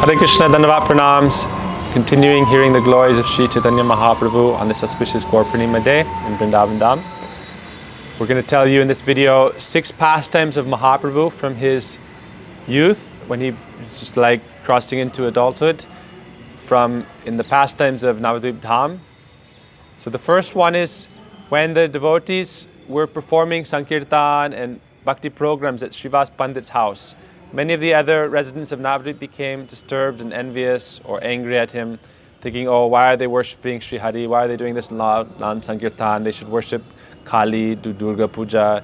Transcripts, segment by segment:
Hare Krishna, Dhanavad Pranams. Continuing hearing the glories of Sri Chaitanya Mahaprabhu on this auspicious Gaur Purnima day in Vrindavan Dham. We're going to tell you in this video 6 pastimes of Mahaprabhu from his youth, when he was just like crossing into adulthood, from in the pastimes of Navadvipa Dham. So the first one is when the devotees were performing Sankirtan and Bhakti programs at Srivas Pandit's house. Many of the other residents of Navadvipa became disturbed and envious or angry at him, thinking, oh, why are they worshipping Sri Hari? Why are they doing this Nam Sankirtan? They should worship Kali, do Durga Puja.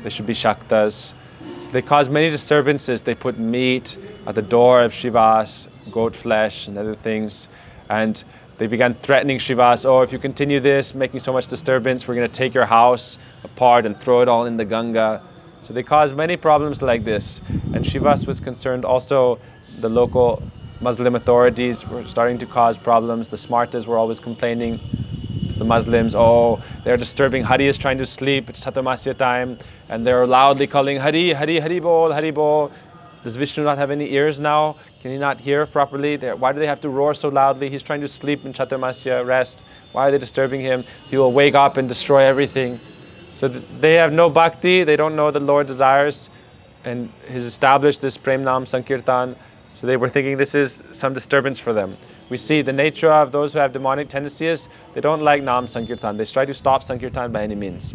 They should be Shaktas. So they caused many disturbances. They put meat at the door of Srivas, goat flesh and other things. And they began threatening Srivas, oh, if you continue this, making so much disturbance, we're going to take your house apart and throw it all in the Ganga. So they caused many problems like this. And Srivas was concerned also. The local Muslim authorities were starting to cause problems. The Smartas were always complaining to the Muslims, oh, they're disturbing. Hari is trying to sleep, it's Chaturmasya time, and they're loudly calling Hari, Hari, Hari Bol, Hari Bol. Does Vishnu not have any ears now? Can he not hear properly? Why do they have to roar so loudly? He's trying to sleep in Chaturmasya, rest. Why are they disturbing him? He will wake up and destroy everything. So they have no bhakti, they don't know the Lord desires, and He's established this Prem Nam Sankirtan. So they were thinking this is some disturbance for them. We see the nature of those who have demonic tendencies, they don't like Nam Sankirtan. They try to stop Sankirtan by any means.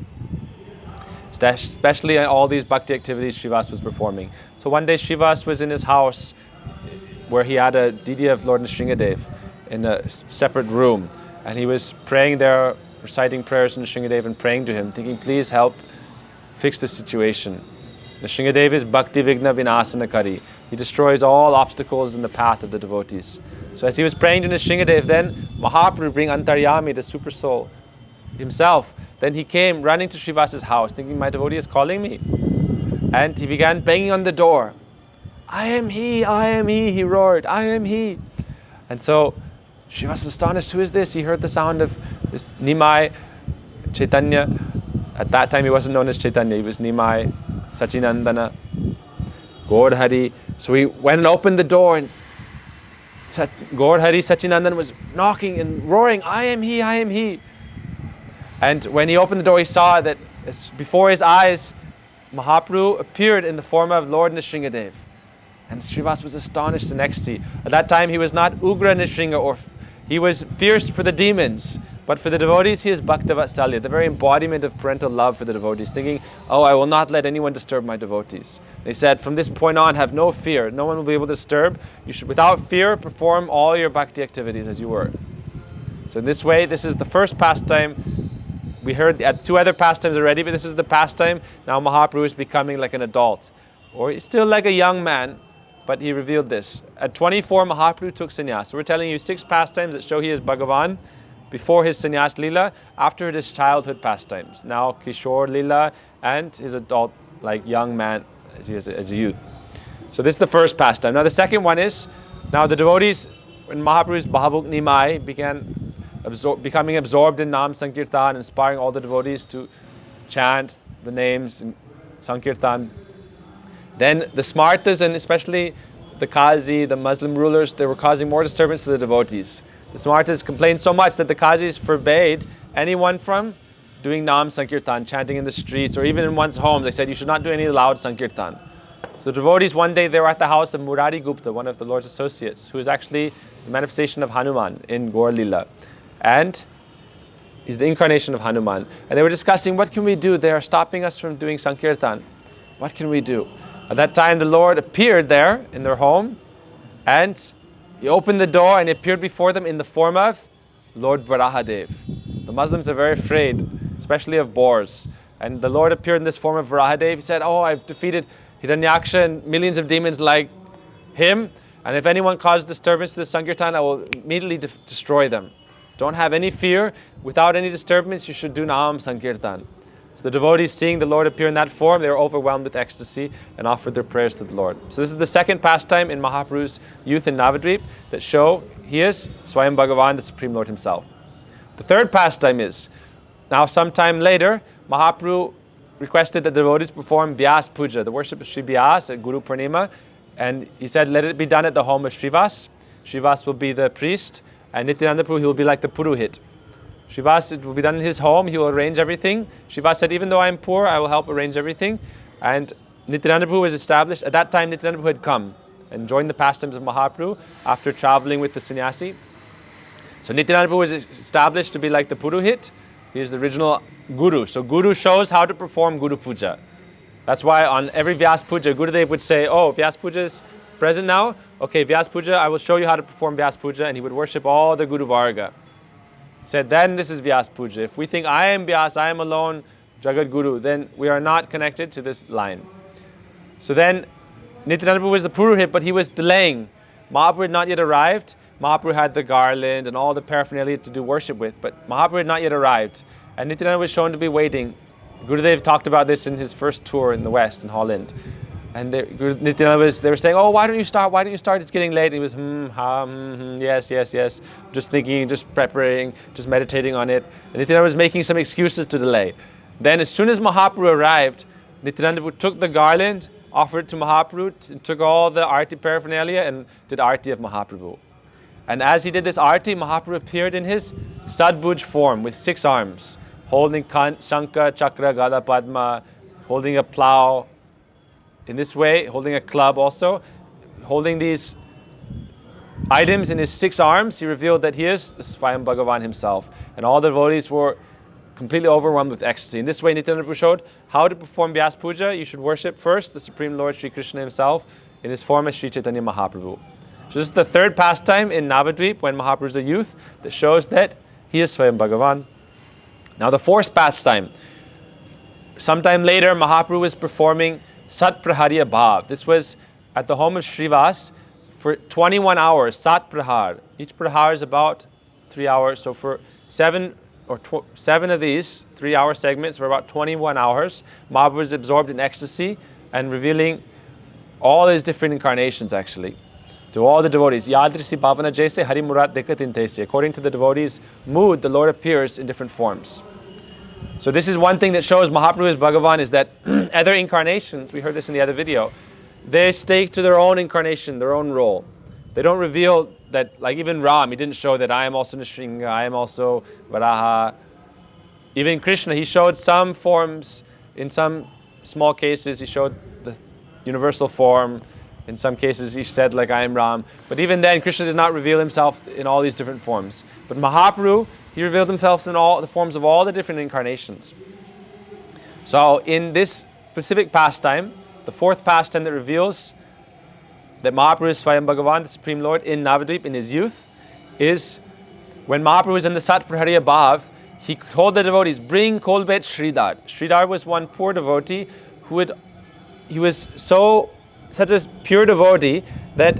Especially in all these bhakti activities Srivas was performing. So one day Srivas was in his house where he had a Didi of Lord Nrsingadev in a separate room. And he was praying there, reciting prayers to Nrsingadev and praying to him, thinking, please help fix the situation. Nrsingadev is Bhakti Vigna Vinasanakari. He destroys all obstacles in the path of the devotees. So as he was praying to Nrsingadev, then Mahaprabhu, being Antaryami, the super soul himself, then he came running to Srivas's house, thinking, my devotee is calling me. And he began banging on the door. I am he, he roared, I am he. And so Srivas was astonished, who is this? He heard the sound of this Nimai Chaitanya. At that time he wasn't known as Chaitanya, he was Nimai Sachinandana, Gaur Hari. So he went and opened the door, and Gaur Hari Sachinandan was knocking and roaring, I am he, I am he. And when he opened the door, he saw that before his eyes, Mahaprabhu appeared in the form of Lord Nrsingadev. And Srivas was astonished and ecstasy. At that time, he was not Ugra Nrsinga, or he was fierce for the demons. But for the devotees, he is Bhaktavatsalya, the very embodiment of parental love for the devotees, thinking, oh, I will not let anyone disturb my devotees. They said, from this point on, have no fear. No one will be able to disturb. You should, without fear, perform all your bhakti activities as you were. So in this way, this is the first pastime. We heard 2 other pastimes already, but this is the pastime. Now Mahaprabhu is becoming like an adult. Or he's still like a young man, but he revealed this. At 24, Mahaprabhu took sannyas. So we're telling you 6 pastimes that show he is Bhagavan before his sannyas lila, after his childhood pastimes. Now Kishore lila, and his adult, like young man as he is as a youth. So this is the first pastime. Now the second one is, now the devotees, when Mahaprabhu's Bhavuk Nimai began becoming absorbed in Nam Sankirtan, inspiring all the devotees to chant the names in Sankirtan. Then the Smartas, and especially the Qazi, the Muslim rulers, they were causing more disturbance to the devotees. The Smartas complained so much that the Qazis forbade anyone from doing Nam Sankirtan, chanting in the streets, or even in one's home. They said you should not do any loud Sankirtan. So the devotees, one day they were at the house of Murari Gupta, one of the Lord's associates, who is actually the manifestation of Hanuman in Gaur Lila. And he's the incarnation of Hanuman. And they were discussing, what can we do? They are stopping us from doing Sankirtan. What can we do? At that time, the Lord appeared there in their home, and he opened the door and he appeared before them in the form of Lord Varahadev. The Muslims are very afraid, especially of boars. And the Lord appeared in this form of Varahadev. He said, oh, I've defeated Hiranyaksha and millions of demons like him. And if anyone caused disturbance to the Sankirtan, I will immediately destroy them. Don't have any fear. Without any disturbance, you should do Nam Sankirtan. So the devotees, seeing the Lord appear in that form, they were overwhelmed with ecstasy and offered their prayers to the Lord. So this is the second pastime in Mahaprabhu's youth in Navadvipa that show he is Swayam Bhagavan, the Supreme Lord himself. The third pastime is, now sometime later, Mahaprabhu requested that the devotees perform Vyas Puja, the worship of Sri Vyas at Guru Purnima, And he said, let it be done at the home of Srivas. Srivas will be the priest, and Nityananda Prabhu, he will be like the Purohit. Srivas, it will be done in his home, he will arrange everything. Srivas said, even though I am poor, I will help arrange everything. And Nityananda Prabhu was established. At that time, Nityananda Prabhu had come and joined the Pastimes of Mahaprabhu after traveling with the sannyasi. So Nityananda Prabhu was established to be like the Purohit. He is the original Guru. So Guru shows how to perform Guru Puja. That's why on every Vyas Puja, Gurudev would say, oh, Vyas Puja is present now? Okay, Vyas Puja, I will show you how to perform Vyas Puja. And he would worship all the Guru Varga. He said, then this is Vyas Puja. If we think I am Vyas, I am alone, Jagat Guru, then we are not connected to this line. So then Nityananda Prabhu was the Purohit, but he was delaying. Mahaprabhu had not yet arrived. Mahaprabhu had the garland and all the paraphernalia to do worship with, but Mahaprabhu had not yet arrived. And Nityananda was shown to be waiting. Gurudev talked about this in his first tour in the West, in Holland. And Nityananda they were saying, oh, why don't you start? Why don't you start? It's getting late. And he was, yes. Just thinking, just preparing, just meditating on it. And Nityananda was making some excuses to delay. Then as soon as Mahaprabhu arrived, Nityananda took the garland, offered it to Mahaprabhu, and took all the arti paraphernalia and did arti of Mahaprabhu. And as he did this arti, Mahaprabhu appeared in his Sadbhuj form with 6 arms, holding Shankha, Chakra, Gada, Padma, holding a plow in this way, holding a club also, holding these items in his 6 arms. He revealed that he is the Swayam Bhagavan himself. And all the devotees were completely overwhelmed with ecstasy. In this way, Nityananda Prabhu showed how to perform Vyas Puja. You should worship first the Supreme Lord Sri Krishna himself in his form as Sri Chaitanya Mahaprabhu. So this is the 3rd pastime in Navadvipa when Mahaprabhu is a youth that shows that he is Swayam Bhagavan. Now the 4th pastime. Sometime later, Mahaprabhu was performing Sat Prahariya Bhav. This was at the home of Srivas for 21 hours, Sat Prahar. Each Prahar is about 3 hours. So for 7 of these 3-hour segments for about 21 hours, Mahaprabhu was absorbed in ecstasy and revealing all his different incarnations actually to all the devotees. Yadrisi Bhavana Jaise Hari Murat Dekatin Tese. According to the devotees' mood, the Lord appears in different forms. So this is one thing that shows Mahaprabhu is Bhagavan, is that other incarnations, we heard this in the other video, they stay to their own incarnation, their own role. They don't reveal that, like even Ram, he didn't show that I am also Nrsimha, I am also Varaha. Even Krishna, he showed some forms. In some small cases, he showed the universal form. In some cases, he said, like, I am Ram. But even then, Krishna did not reveal himself in all these different forms. But Mahaprabhu, he revealed himself in all the forms of all the different incarnations. So in this specific pastime, the 4th pastime that reveals that Mahaprabhu is Swayam Bhagavan, the Supreme Lord, in Navadvipa in his youth, is when Mahaprabhu was in the Sat Prahariya Bhav, he told the devotees, bring Kolbet Sridhar. Sridhar was one poor devotee he was such a pure devotee that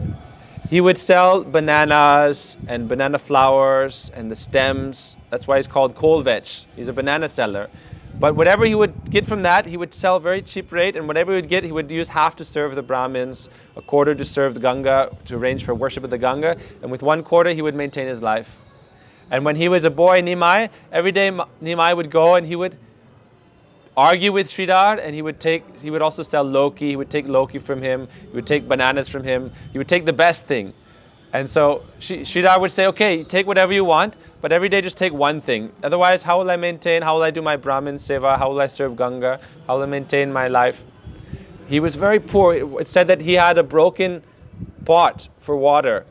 he would sell bananas and banana flowers and the stems. That's why he's called Kolvech. He's a banana seller. But whatever he would get from that, he would sell very cheap rate, and whatever he would get, he would use half to serve the Brahmins, a quarter to serve the Ganga, to arrange for worship of the Ganga, and with 1 quarter he would maintain his life. And when he was a boy, Nimai, every day Nimai would go and he would argue with Sridhar, and he would also sell Loki. He would take Loki from him. He would take bananas from him. He would take the best thing. And so Sridhar would say, okay, take whatever you want, but every day just take one thing. Otherwise, how will I maintain? How will I do my Brahmin seva? How will I serve Ganga? How will I maintain my life? He was very poor. It said that he had a broken pot for water.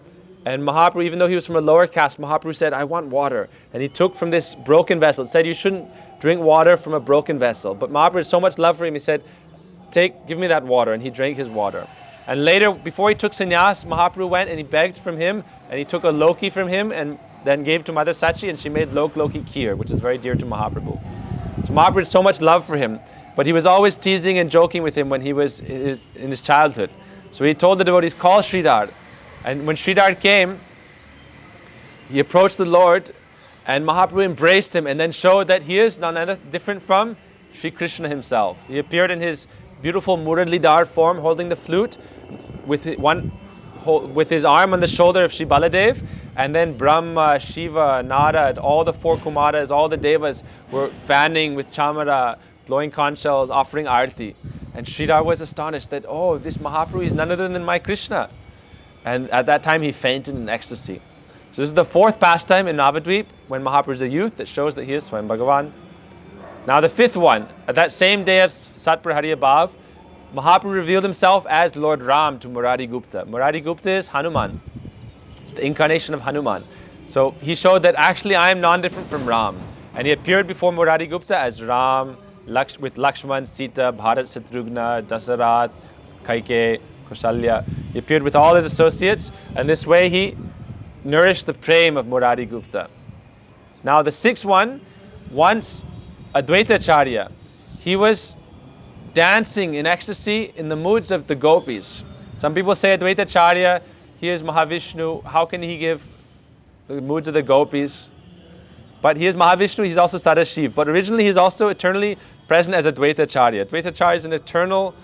And Mahaprabhu, even though he was from a lower caste, Mahaprabhu said, I want water. And he took from this broken vessel. It said you shouldn't drink water from a broken vessel. But Mahaprabhu had so much love for him, he said, give me that water. And he drank his water. And later, before he took sannyas, Mahaprabhu went and he begged from him, and he took a Loki from him and then gave to Mother Sachi, and she made Loki Kheer, which is very dear to Mahaprabhu. So Mahaprabhu had so much love for him, but he was always teasing and joking with him when he was in his childhood. So he told the devotees, call Sridhar. And when Sridhar came, he approached the Lord, and Mahaprabhu embraced him and then showed that he is none other different from Sri Krishna himself. He appeared in his beautiful Muralidhar form, holding the flute with his arm on the shoulder of Shri Baladev, and then Brahma, Shiva, Narad, all the 4 Kumaras, all the Devas were fanning with chamara, blowing conch shells, offering arti. And Sridhar was astonished that, oh, this Mahaprabhu is none other than my Krishna. And at that time he fainted in ecstasy. So this is the fourth pastime in Navadvipa, when Mahaprabhu is a youth, that shows that he is Swayam Bhagavan. Now the fifth one, at that same day of Satpur Hari above, Mahaprabhu revealed himself as Lord Ram to Murari Gupta. Murari Gupta is Hanuman, the incarnation of Hanuman. So he showed that actually I am non-different from Ram. And he appeared before Murari Gupta as Ram, with Lakshman, Sita, Bharat, Satrugna, Dasarath, Kaike, Kausalya. He appeared with all his associates, and this way he nourished the prem of Murari Gupta. Now the sixth one, once Advaita Acharya, he was dancing in ecstasy in the moods of the gopis. Some people say Advaita Acharya, he is Mahavishnu, how can he give the moods of the gopis? But he is Mahavishnu, he's also Sadashiv. But originally he's also eternally present as Advaita Acharya. Advaita Acharya is an eternal,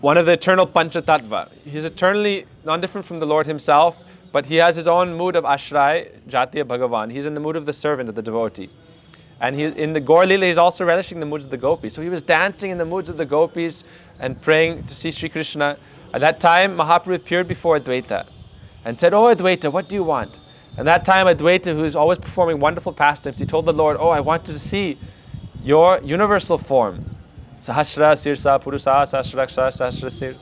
one of the eternal Panchatattva. He's eternally non-different from the Lord himself, but he has his own mood of Ashray, Jatiya Bhagavan. He's in the mood of the servant, of the devotee. And he, in the Gaur Leela, he's also relishing the moods of the gopis. So he was dancing in the moods of the gopis and praying to see Sri Krishna. At that time, Mahaprabhu appeared before Advaita and said, "Oh Advaita, what do you want?" And that time, Advaita, who is always performing wonderful pastimes, he told the Lord, "Oh, I want to see your universal form. Sahasra Sirsa Purusa Sahasraksha Sahasra Sir."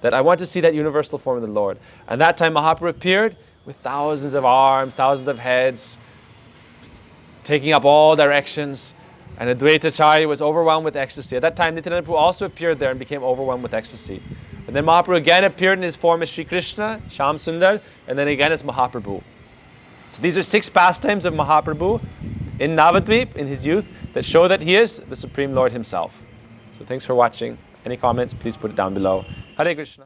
That I want to see that universal form of the Lord. And that time, Mahaprabhu appeared with thousands of arms, thousands of heads, taking up all directions. And Advaita Acharya was overwhelmed with ecstasy. At that time, Nityananda Prabhu also appeared there and became overwhelmed with ecstasy. And then Mahaprabhu again appeared in his form as Sri Krishna, Shyam Sundar, and then again as Mahaprabhu. So these are 6 pastimes of Mahaprabhu in Navadvipa, in his youth, that show that he is the Supreme Lord himself. So thanks for watching. Any comments, please put it down below. Hare Krishna.